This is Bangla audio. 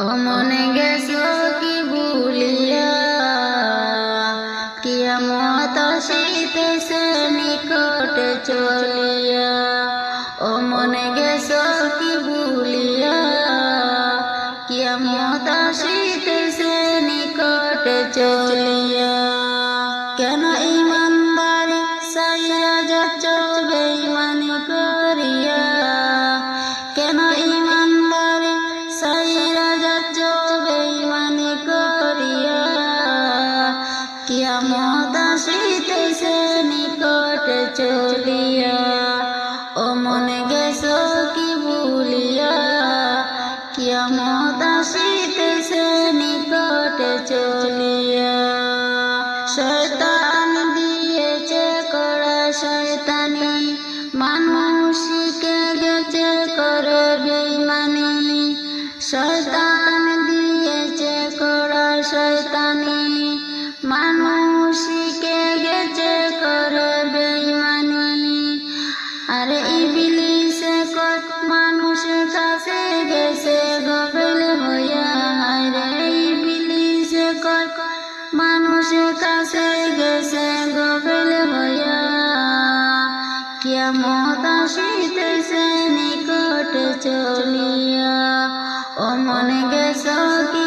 ও মনে গেছো কি ভুলিয়া, কিয়ামত আসিতেছে নিকটে চলিয়া। ও মনে গেছো কি ভুলিয়া, কিয়ামত আসিতেছে নিকটে চলিয়া। কেন ইমানদারি সাইরা যাচ্ছ বেঈমানি করিয়া, কেন ইমানদারি সাইরা যাচ্ছ বেঈমানি করিয়া। কিয়ামত আসিতেছে নিকটে চলিয়া। ও মনে গেছো কি ভুলিয়া, কিয়ামত আসিতেছে নিকটে চলিয়া। শয়তান দিয়েছে কড়া শয়তানি, মানুষকে গেছে করে বেঈমানি। শয়তান দিয়েছে কড়া শয়তানি, মানুষকে গেছে করে বেঈমানি। আরে ইবলিসে কত মানুষের কাছে গেছে গফল হইয়া। আরে ইবলিসে কত মানুষের কাছে গেছে গফল হইয়া। কিয়ামত আসিতেছে নিকটে চলিয়া। ও মনে গেছো কি